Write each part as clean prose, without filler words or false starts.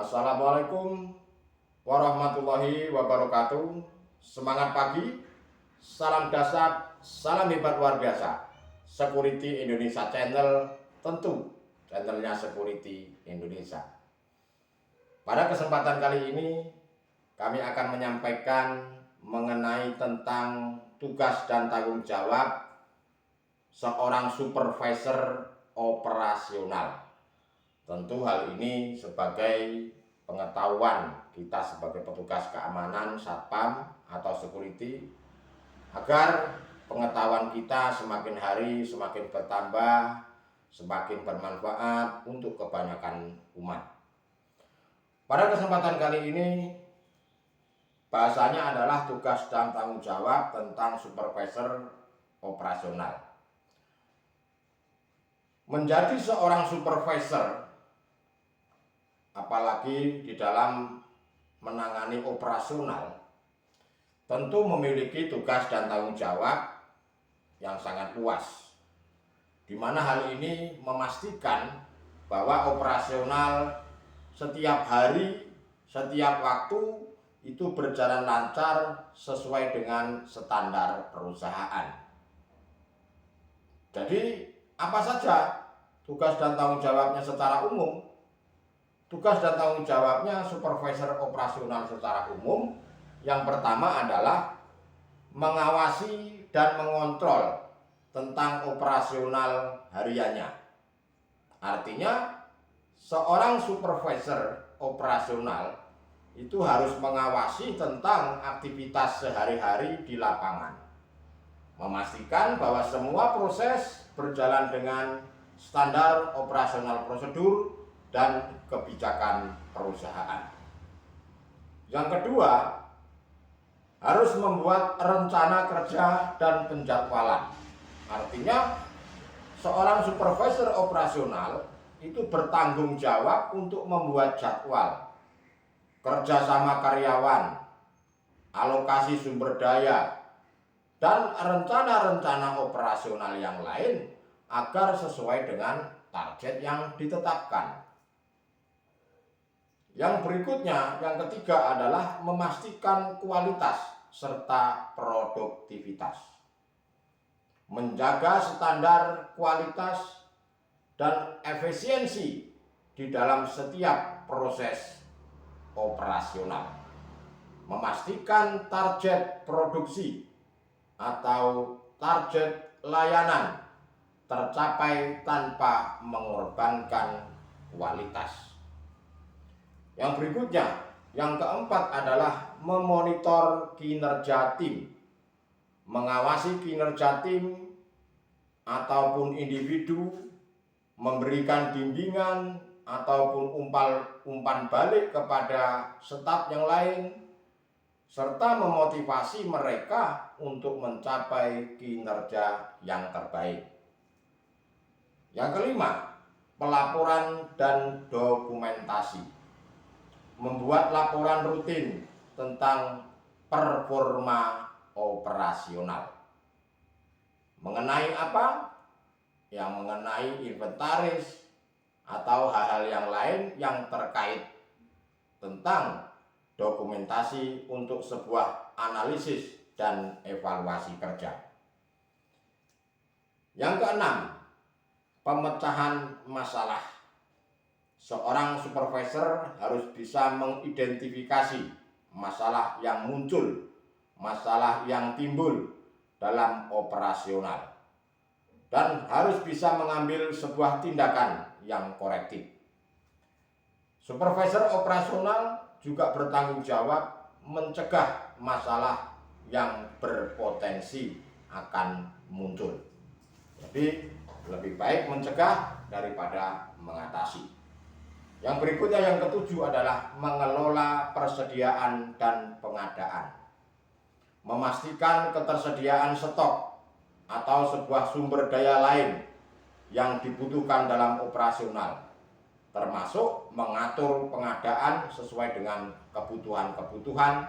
Assalamualaikum warahmatullahi wabarakatuh. Semangat pagi, salam dahsyat, salam hebat luar biasa. Security Indonesia Channel, tentu channelnya Security Indonesia. Pada kesempatan kali ini kami akan menyampaikan mengenai tentang tugas dan tanggung jawab seorang supervisor operasional. Tentu hal ini sebagai pengetahuan kita sebagai petugas keamanan, satpam atau security, agar pengetahuan kita semakin hari semakin bertambah, semakin bermanfaat untuk kebanyakan umat. Pada kesempatan kali ini bahasanya adalah tugas dan tanggung jawab tentang supervisor operasional. Menjadi seorang supervisor, apalagi di dalam menangani operasional, tentu memiliki tugas dan tanggung jawab yang sangat luas, di mana hal ini memastikan bahwa operasional setiap hari, setiap waktu itu berjalan lancar sesuai dengan standar perusahaan. Jadi apa saja tugas dan tanggung jawabnya secara umum? Tugas dan tanggung jawabnya supervisor operasional secara umum, yang pertama adalah mengawasi dan mengontrol tentang operasional hariannya. Artinya seorang supervisor operasional itu harus mengawasi tentang aktivitas sehari-hari di lapangan, memastikan bahwa semua proses berjalan dengan standar operasional prosedur dan kebijakan perusahaan. Yang kedua, harus membuat rencana kerja dan penjadwalan. Artinya seorang supervisor operasional itu bertanggung jawab untuk membuat jadwal, kerjasama karyawan, alokasi sumber daya, dan rencana-rencana operasional yang lain agar sesuai dengan target yang ditetapkan. Yang berikutnya, yang ketiga adalah memastikan kualitas serta produktivitas, menjaga standar kualitas dan efisiensi di dalam setiap proses operasional, memastikan target produksi atau target layanan tercapai tanpa mengorbankan kualitas. Yang berikutnya, yang keempat adalah memonitor kinerja tim, mengawasi kinerja tim ataupun individu, memberikan bimbingan ataupun umpan balik kepada staf yang lain, serta memotivasi mereka untuk mencapai kinerja yang terbaik. Yang kelima, pelaporan dan dokumentasi. Membuat laporan rutin tentang performa operasional. Mengenai apa? Yang mengenai inventaris atau hal-hal yang lain yang terkait tentang dokumentasi untuk sebuah analisis dan evaluasi kerja. Yang keenam, pemecahan masalah. Seorang supervisor harus bisa mengidentifikasi masalah yang muncul, masalah yang timbul dalam operasional, dan harus bisa mengambil sebuah tindakan yang korektif. Supervisor operasional juga bertanggung jawab mencegah masalah yang berpotensi akan muncul. Jadi lebih baik mencegah daripada mengatasi. Yang berikutnya, yang ketujuh adalah mengelola persediaan dan pengadaan. Memastikan ketersediaan stok atau sebuah sumber daya lain yang dibutuhkan dalam operasional, termasuk mengatur pengadaan sesuai dengan kebutuhan-kebutuhan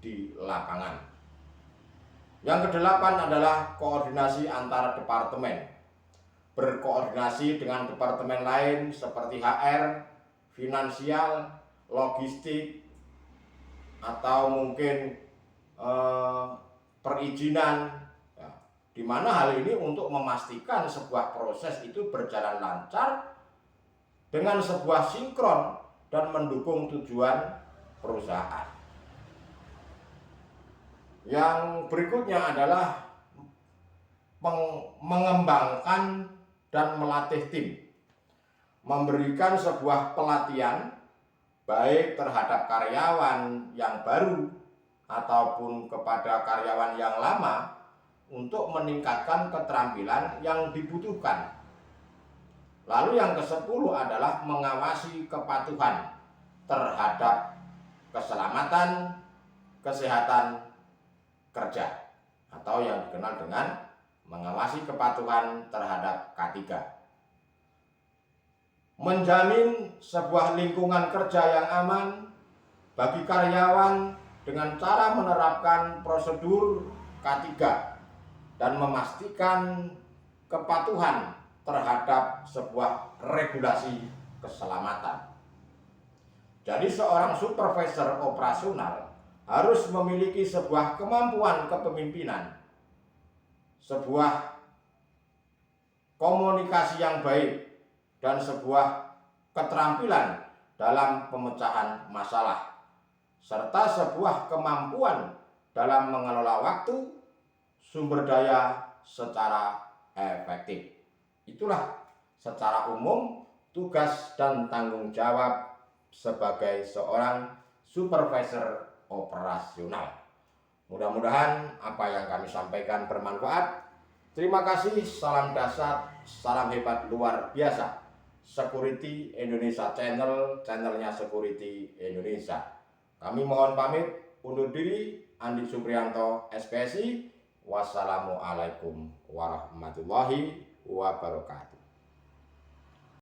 di lapangan. Yang kedelapan adalah koordinasi antar departemen. Berkoordinasi dengan departemen lain seperti HR, finansial, logistik, atau mungkin perizinan, ya, di mana hal ini untuk memastikan sebuah proses itu berjalan lancar dengan sebuah sinkron dan mendukung tujuan perusahaan. Yang berikutnya adalah mengembangkan dan melatih tim, memberikan sebuah pelatihan baik terhadap karyawan yang baru ataupun kepada karyawan yang lama untuk meningkatkan keterampilan yang dibutuhkan. Lalu yang ke-10 adalah mengawasi kepatuhan terhadap keselamatan, kesehatan kerja, atau yang dikenal dengan mengawasi kepatuhan terhadap K3. Menjamin sebuah lingkungan kerja yang aman bagi karyawan dengan cara menerapkan prosedur K3 dan memastikan kepatuhan terhadap sebuah regulasi keselamatan. Jadi seorang supervisor operasional harus memiliki sebuah kemampuan kepemimpinan, sebuah komunikasi yang baik, dan sebuah keterampilan dalam pemecahan masalah, serta sebuah kemampuan dalam mengelola waktu, sumber daya secara efektif. Itulah secara umum tugas dan tanggung jawab sebagai seorang supervisor operasional. Mudah-mudahan apa yang kami sampaikan bermanfaat. Terima kasih, salam dahsyat, salam hebat luar biasa. Security Indonesia Channel, channelnya Security Indonesia. Kami mohon pamit, undur diri. Andi Supriyanto, SPSI. Wassalamualaikum warahmatullahi wabarakatuh.